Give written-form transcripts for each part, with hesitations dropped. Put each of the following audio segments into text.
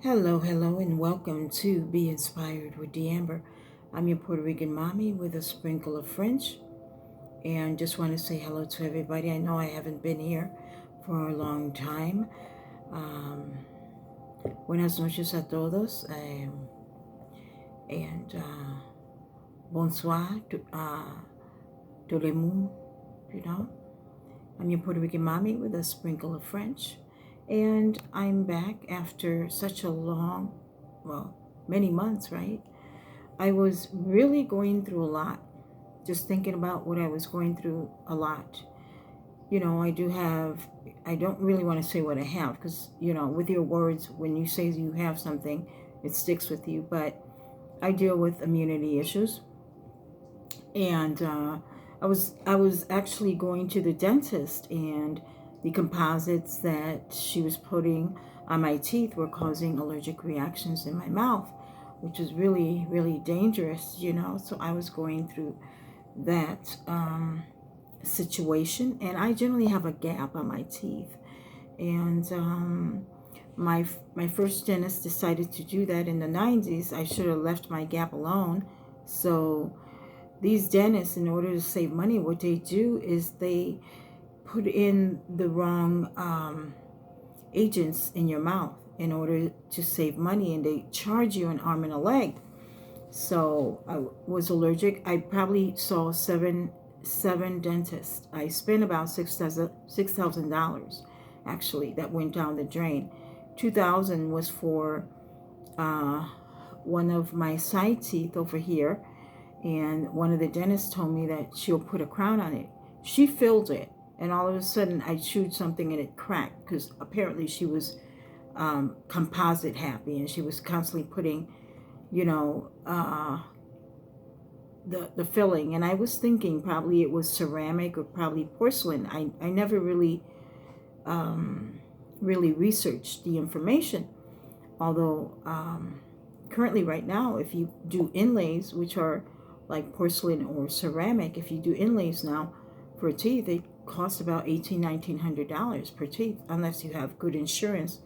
Hello, hello, and welcome to Be Inspired with D'Amber. I'm your Puerto Rican mommy with a sprinkle of French, and just want to say hello to everybody. I know I haven't been here for a long time. Um, Buenas noches a todos, and bonsoir to tout le monde, you know. I'm your Puerto Rican mommy with a sprinkle of French, and I'm back after such a long, well, many months, right? I was really going through a lot, just thinking about what I was going through a lot. I don't really want to say what I have because, with your words, when you say you have something, it sticks with you. But I deal with immunity issues. And I was actually going to the dentist, and the composites that she was putting on my teeth were causing allergic reactions in my mouth, which is really, really dangerous. So I was going through that situation, and I generally have a gap on my teeth. And my first dentist decided to do that in the 90s. I should have left my gap alone. So these dentists, in order to save money, what they do is they put in the wrong agents in your mouth in order to save money, and they charge you an arm and a leg. So I was allergic. I probably saw seven dentists. I spent about $6,000 actually that went down the drain. 2,000 was for one of my side teeth over here, and one of the dentists told me that she'll put a crown on it. She filled it, and all of a sudden I chewed something and it cracked, because apparently she was composite happy, and she was constantly putting, the filling. And I was thinking probably it was ceramic or probably porcelain. I never really researched the information, although currently right now, if you do inlays, which are like porcelain or ceramic, if you do inlays now for teeth, they cost about $1,800-$1,900 per teeth, unless you have good insurance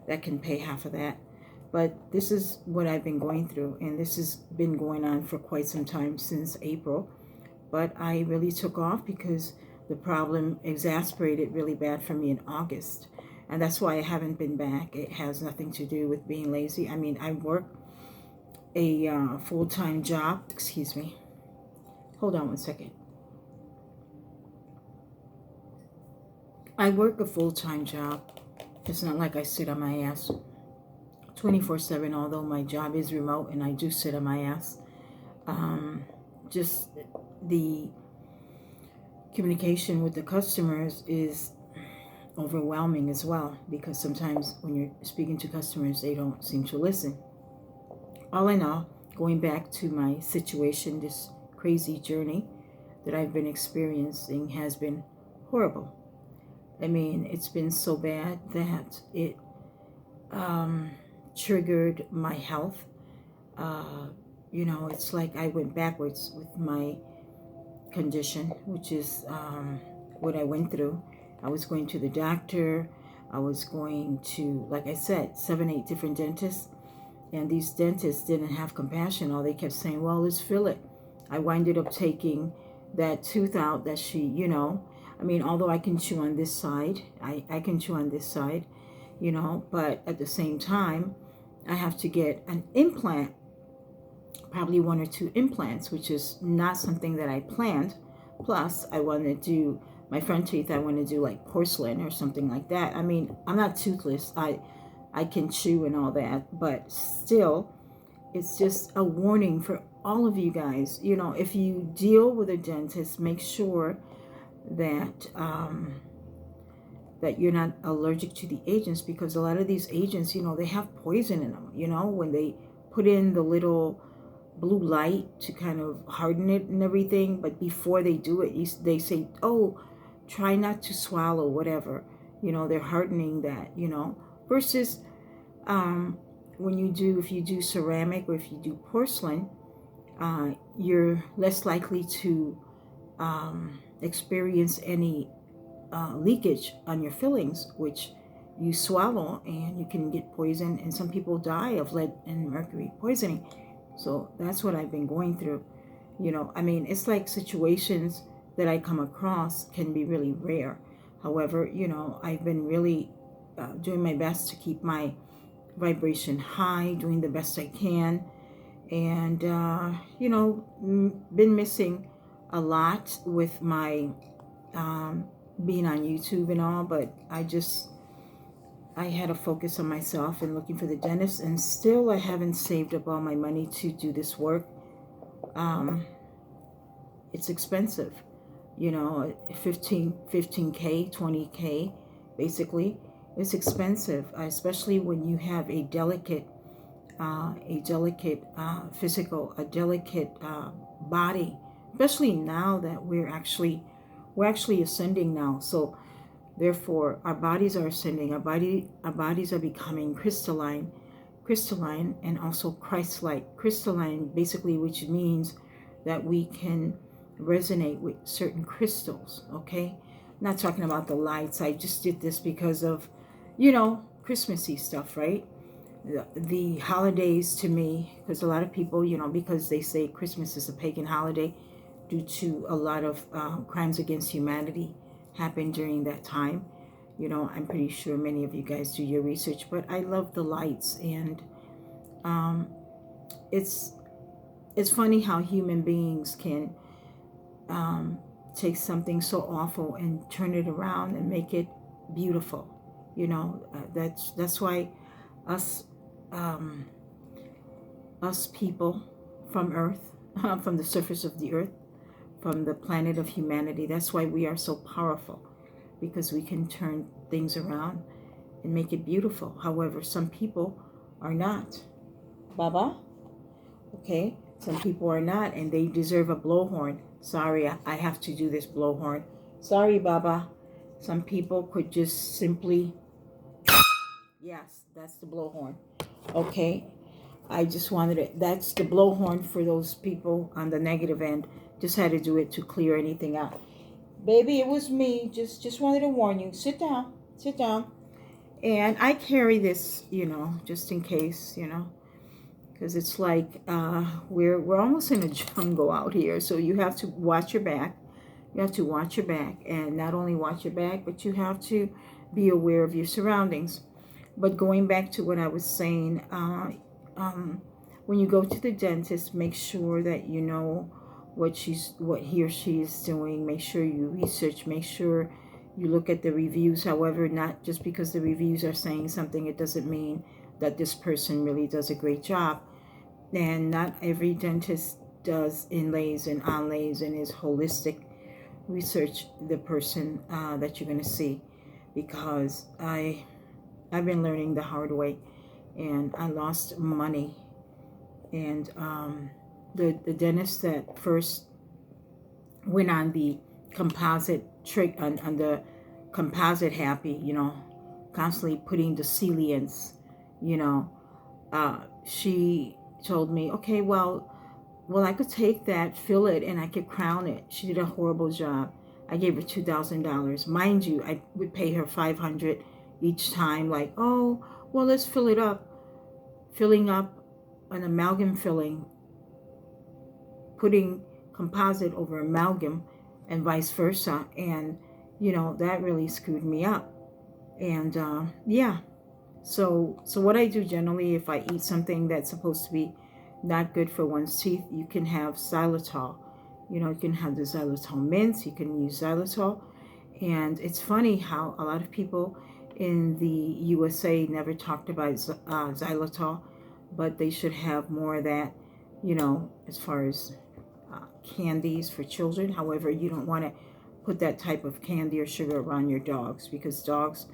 that can pay half of that. But this is what I've been going through, and this has been going on for quite some time, since April. But I really took off because the problem exasperated really bad for me in August, and that's why I haven't been back. It has nothing to do with being lazy. I mean, I work a full-time job. Excuse me. Hold on one second. I work a full-time job. It's not like I sit on my ass 24/7, although my job is remote and I do sit on my ass. Just the communication with the customers is overwhelming as well, because sometimes when you're speaking to customers, they don't seem to listen. All in all, going back to my situation, this crazy journey that I've been experiencing has been horrible. I mean, it's been so bad that it triggered my health. It's like I went backwards with my condition, which is what I went through. I was going to the doctor. I was going to, like I said, 7, 8 different dentists. And these dentists didn't have compassion. All they kept saying, well, let's fill it. I winded up taking that tooth out that I mean, although I can chew on this side, I can chew on this side, but at the same time, I have to get an implant, probably 1 or 2 implants, which is not something that I planned. Plus, I want to do my front teeth. I want to do like porcelain or something like that. I mean, I'm not toothless. I can chew and all that, but still, it's just a warning for all of you guys. If you deal with a dentist, make sure that that you're not allergic to the agents, because a lot of these agents, they have poison in them. When they put in the little blue light to kind of harden it and everything, but before they do it, they say, oh, try not to swallow, whatever. They're hardening that. Versus if you do ceramic or if you do porcelain, you're less likely to experience any leakage on your fillings, which you swallow, and you can get poisoned, and some people die of lead and mercury poisoning. So that's what I've been going through. I mean, it's like situations that I come across can be really rare. However, I've been really doing my best to keep my vibration high, doing the best I can, and been missing a lot with my being on YouTube and all, but I had to focus on myself and looking for the dentist, and still I haven't saved up all my money to do this work. It's expensive, 15K, 20K, basically. It's expensive, especially when you have a delicate physical, a delicate body, especially now that we're actually ascending now. So therefore, our bodies are ascending. Our bodies are becoming crystalline, and also Christ-like. Crystalline, basically, which means that we can resonate with certain crystals. Okay, I'm not talking about the lights. I just did this because of, Christmassy stuff, right? The holidays to me, because a lot of people, because they say Christmas is a pagan holiday due to a lot of crimes against humanity happened during that time. I'm pretty sure many of you guys do your research, but I love the lights, and it's funny how human beings can take something so awful and turn it around and make it beautiful. That's why us people from Earth, from the surface of the Earth, from the planet of humanity, that's why we are so powerful, because we can turn things around and make it beautiful. However, some people are not. Baba? Okay? Some people are not, and they deserve a blowhorn. Sorry, I have to do this blowhorn. Sorry, Baba. Some people could just simply... Yes, that's the blowhorn. Okay? I just wanted it. That's the blowhorn for those people on the negative end. Just had to do it to clear anything out. Baby, it was me. Just wanted to warn you. Sit down. Sit down. And I carry this, just in case, because it's like we're almost in a jungle out here. So you have to watch your back. You have to watch your back, and not only watch your back, but you have to be aware of your surroundings. But going back to what I was saying, when you go to the dentist, make sure that you know what he or she is doing. Make sure you research. Make sure you look at the reviews. However, not just because the reviews are saying something, it doesn't mean that this person really does a great job. And not every dentist does inlays and onlays and is holistic. Research the person that you're going to see, because I've been learning the hard way, and I lost money. And the dentist that first went on the composite trick, on the composite happy, constantly putting the celiants, she told me, okay, well, I could take that, fill it, and I could crown it. She did a horrible job. I gave her $2,000. Mind you, I would pay her $500 each time, like, oh, well, let's fill it up. Filling up an amalgam filling, putting composite over amalgam, and vice versa. And, that really screwed me up. And, yeah. So what I do generally, if I eat something that's supposed to be not good for one's teeth, you can have xylitol. You can have the xylitol mints. You can use xylitol. And it's funny how a lot of people in the USA never talked about xylitol, but they should have more of that, as far as candies for children. However, you don't want to put that type of candy or sugar around your dogs, because dogs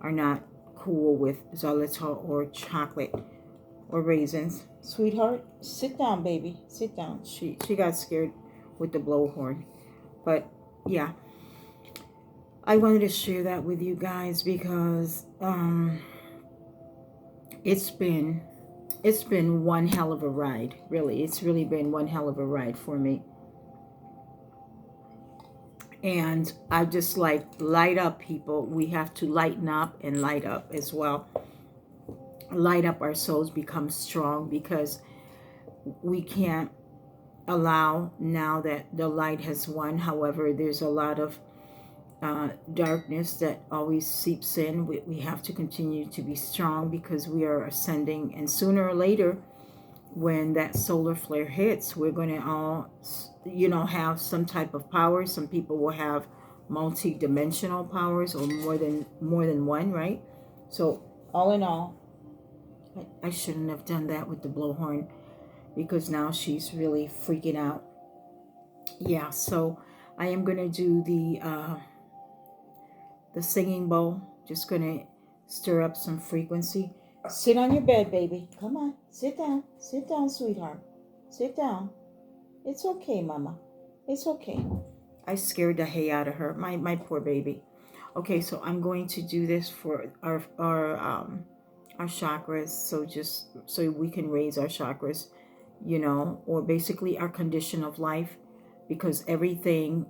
are not cool with xylitol or chocolate or raisins. Sweetheart, sit down, baby. Sit down. She got scared with the blowhorn. But yeah, I wanted to share that with you guys, because it's been one hell of a ride. Really, it's really been one hell of a ride for me. And I just like light up, people. We have to lighten up and light up as well. Light up our souls, become strong, because we can't allow, now that the light has won. However, there's a lot of darkness that always seeps in. We have to continue to be strong, because we are ascending, and sooner or later, when that solar flare hits, we're going to all, have some type of power. Some people will have multi-dimensional powers, or more than one, right? So all in all, I shouldn't have done that with the blowhorn, because now she's really freaking out. Yeah, so I am going to do the singing bowl. Just going to stir up some frequency. Sit on your bed, baby. Come on. Sit down. Sit down, sweetheart. Sit down. It's okay, mama. It's okay. I scared the hay out of her. My poor baby. Okay, so I'm going to do this for our chakras. So just so we can raise our chakras, or basically our condition of life, because everything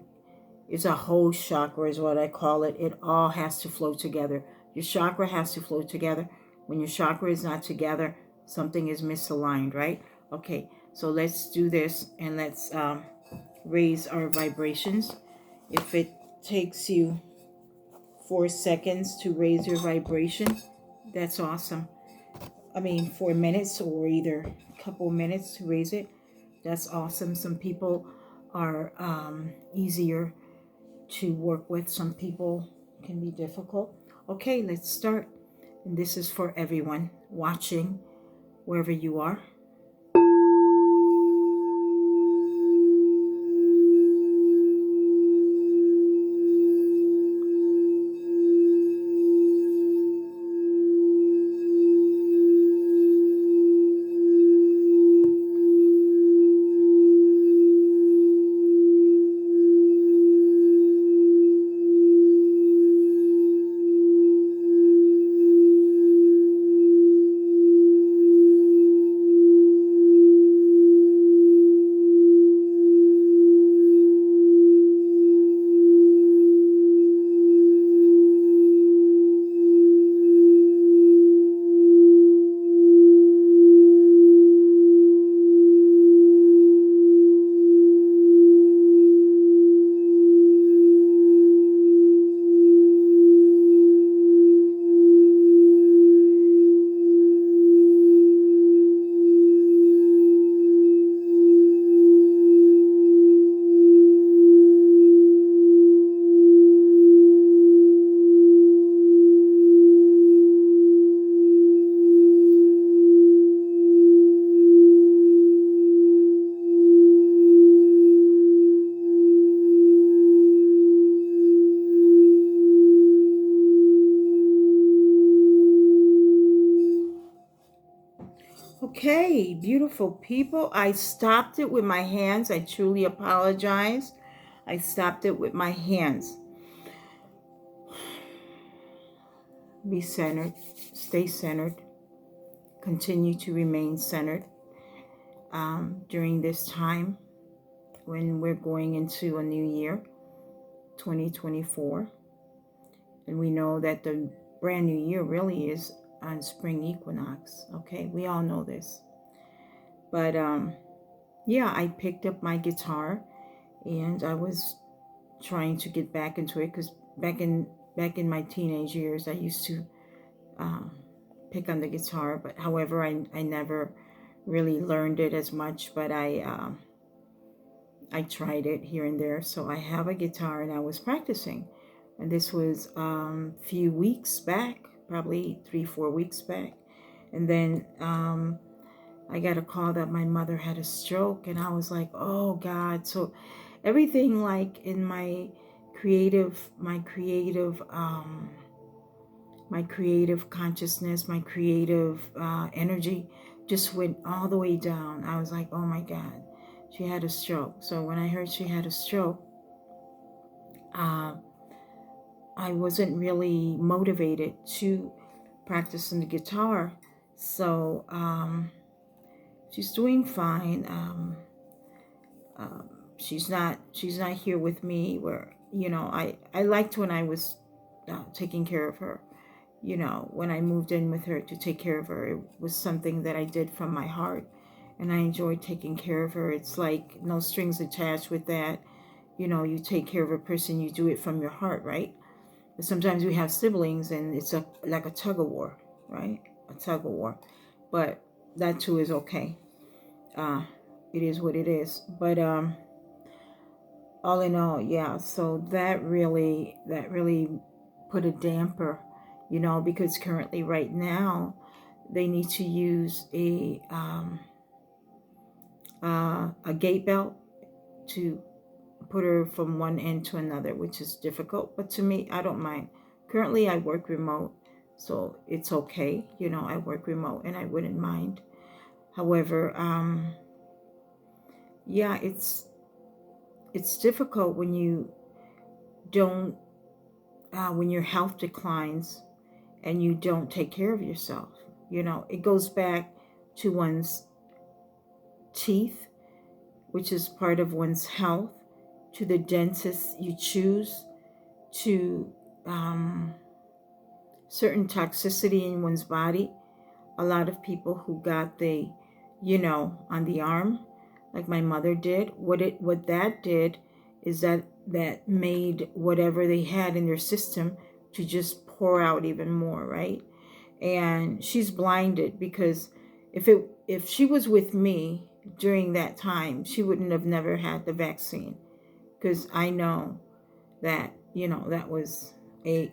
is a whole chakra, is what I call it. It all has to flow together. Your chakra has to flow together. When your chakra is not together, something is misaligned, right? Okay, so let's do this, and let's raise our vibrations. If it takes you 4 seconds to raise your vibration, that's awesome. 4 minutes, or either a couple minutes to raise it, that's awesome. Some people are easier to work with. Some people can be difficult. Okay, let's start. And this is for everyone watching, wherever you are. Okay, beautiful people. I stopped it with my hands. I truly apologize. I stopped it with my hands. Be centered. Stay centered. Continue to remain centered during this time when we're going into a new year, 2024. And we know that the brand new year really is on spring equinox. Okay, we all know this. But yeah, I picked up my guitar, and I was trying to get back into it, because back in my teenage years, I used to pick on the guitar. But however, I never really learned it as much. But I tried it here and there. So I have a guitar, and I was practicing. And this was a few weeks back, probably 3-4 weeks back. And then I got a call that my mother had a stroke, and I was like, oh God. So everything, like in my creative consciousness, my creative energy just went all the way down. I was like, oh my God, she had a stroke. So when I heard she had a stroke, I wasn't really motivated to practice on the guitar. So she's doing fine. She's not here with me, where I liked when I was taking care of her. When I moved in with her to take care of her, it was something that I did from my heart, and I enjoyed taking care of her. It's like no strings attached with that. You take care of a person, you do it from your heart, right? But sometimes we have siblings, and it's like a tug of war, right? A tug of war, but that too is okay. It is what it is. But all in all, yeah. So that really put a damper, because currently, right now, they need to use a gate belt to put her from one end to another, which is difficult. But to me, I don't mind. Currently, I work remote, so it's okay. I work remote, and I wouldn't mind. However, yeah, it's difficult when you don't when your health declines and you don't take care of yourself. It goes back to one's teeth, which is part of one's health, to the dentist you choose, to certain toxicity in one's body. A lot of people who got on the arm, like my mother did, what that did is that made whatever they had in their system to just pour out even more, right? And she's blinded because if she was with me during that time, she wouldn't have never had the vaccine, because I know that that was a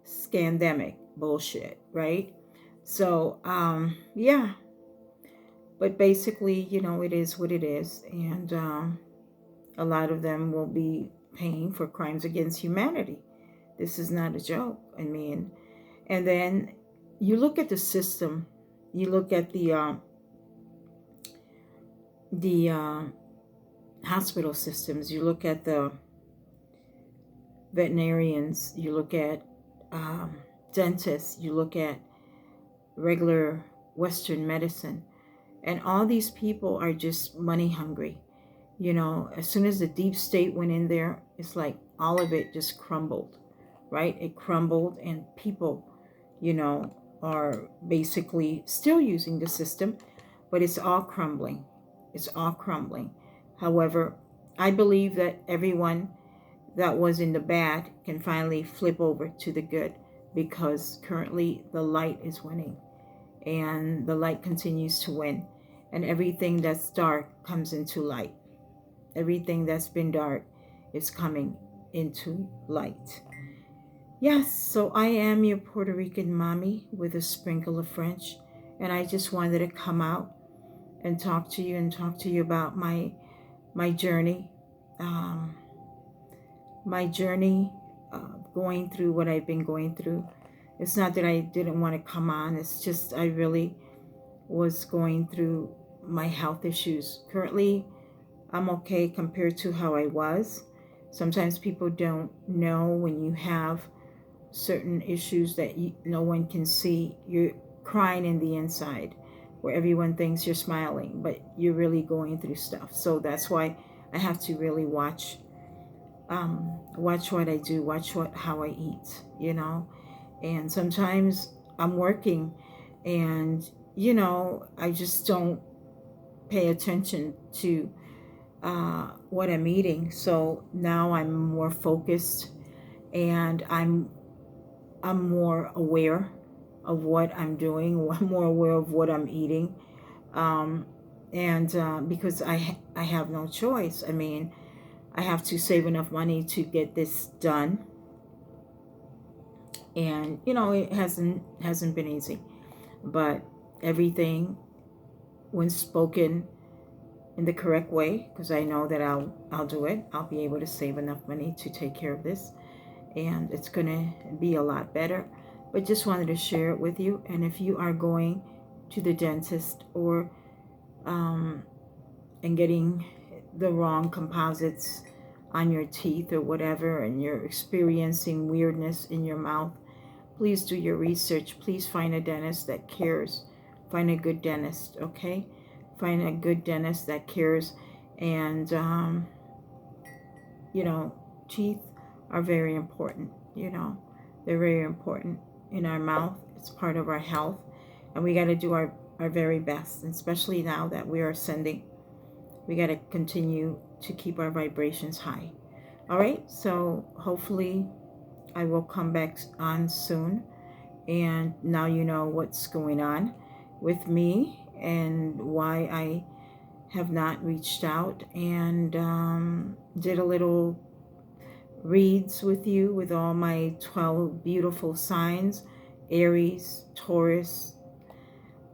scandemic bullshit, right? So yeah, but basically, it is what it is, and a lot of them will be paying for crimes against humanity. This is not a joke. I mean, and then you look at the system, you look at the hospital systems, you look at the veterinarians, you look at dentists, you look at regular Western medicine, and all these people are just money hungry. As soon as the deep state went in there, it's like all of it just crumbled, right? It crumbled, and people, are basically still using the system, but it's all crumbling. It's all crumbling. However, I believe that everyone that was in the bad can finally flip over to the good, because currently the light is winning, and the light continues to win, and everything that's dark comes into light. Everything that's been dark is coming into light. Yes, so I am your Puerto Rican mommy with a sprinkle of French, and I just wanted to come out and talk to you about my journey, um, my journey going through what I've been going through. It's not that I didn't want to come on. It's just I really was going through my health issues. Currently, I'm okay compared to how I was. Sometimes people don't know when you have certain issues that no one can see. You're crying in the inside, where everyone thinks you're smiling, but you're really going through stuff. So that's why I have to really watch what I do, how I eat, And sometimes I'm working, and I just don't pay attention to what I'm eating. So now I'm more focused, and I'm more aware of what I'm doing. I'm more aware of what I'm eating, and because I have no choice. I mean, I have to save enough money to get this done, and it hasn't been easy, but everything, when spoken in the correct way, because I know that I'll do it. I'll be able to save enough money to take care of this, and it's gonna be a lot better. But just wanted to share it with you. And if you are going to the dentist, or and getting the wrong composites on your teeth or whatever, and you're experiencing weirdness in your mouth, please do your research. Please find a dentist that cares. Find a good dentist, okay? Find a good dentist that cares, and teeth are very important, you know. They're very important in our mouth. It's part of our health. And we got to do our very best, and especially now that we are ascending. We got to continue to keep our vibrations high. All right, so hopefully I will come back on soon. And now you know what's going on with me and why I have not reached out, and did a little reads with you with all my 12 beautiful signs: Aries, Taurus,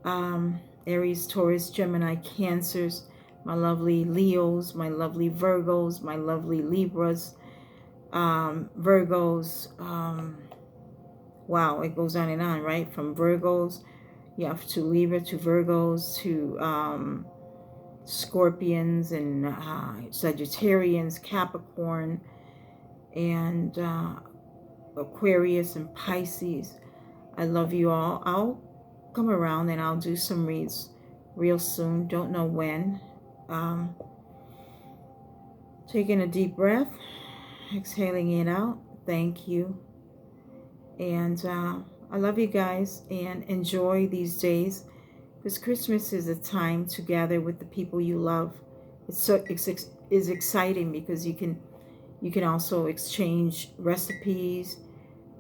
Gemini, Cancers, my lovely Leos, my lovely Virgos, my lovely Libras, Virgos. Wow, it goes on and on, right? From Virgos, you have to Libra, to Virgos, to Scorpions, and Sagittarians, Capricorn, and Aquarius, and Pisces. I love you all. I'll come around and I'll do some reads real soon. Don't know when. Taking a deep breath, exhaling it out. Thank you. And I love you guys, and enjoy these days, because Christmas is a time to gather with the people you love. It's exciting because you can also exchange recipes,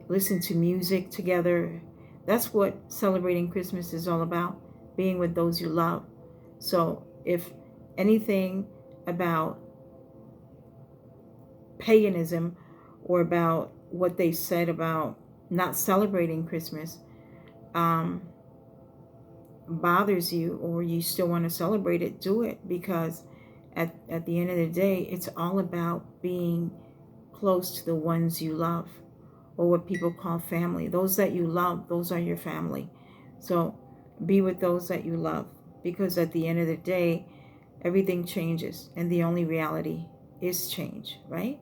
listen to music together. That's what celebrating Christmas is all about, being with those you love. So if anything about paganism or about what they said about not celebrating Christmas bothers you, or you still want to celebrate it, do it, because at the end of the day, it's all about being close to the ones you love, or what people call family. Those that you love, those are your family. So be with those that you love, because at the end of the day, everything changes, and the only reality is change, right?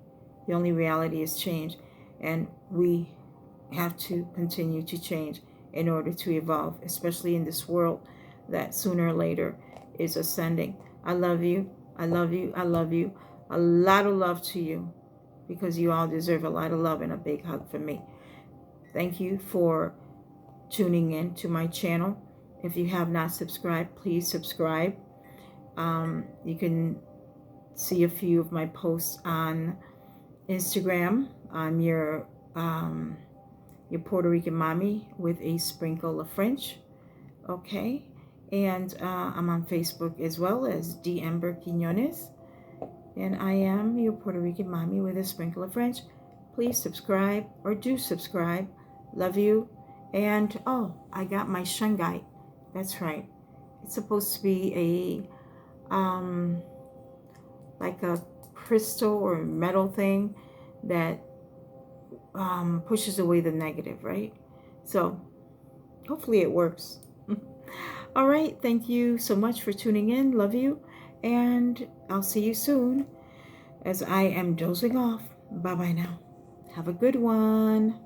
The only reality is change, and we have to continue to change in order to evolve, especially in this world that sooner or later is ascending. I love you. I love you. I love you. A lot of love to you, because you all deserve a lot of love and a big hug from me. Thank you for tuning in to my channel. If you have not subscribed, please subscribe. You can see a few of my posts on Instagram. I'm your Puerto Rican mommy with a sprinkle of French. Okay. And I'm on Facebook as well as DM Quinones. And I am your Puerto Rican mommy with a sprinkle of French. Please subscribe, or do subscribe. Love you. And oh, I got my shungite. That's right. It's supposed to be a like a crystal or metal thing that pushes away the negative, right? So hopefully it works. All right. Thank you so much for tuning in. Love you. And I'll see you soon, as I am dozing off. Bye-bye now. Have a good one.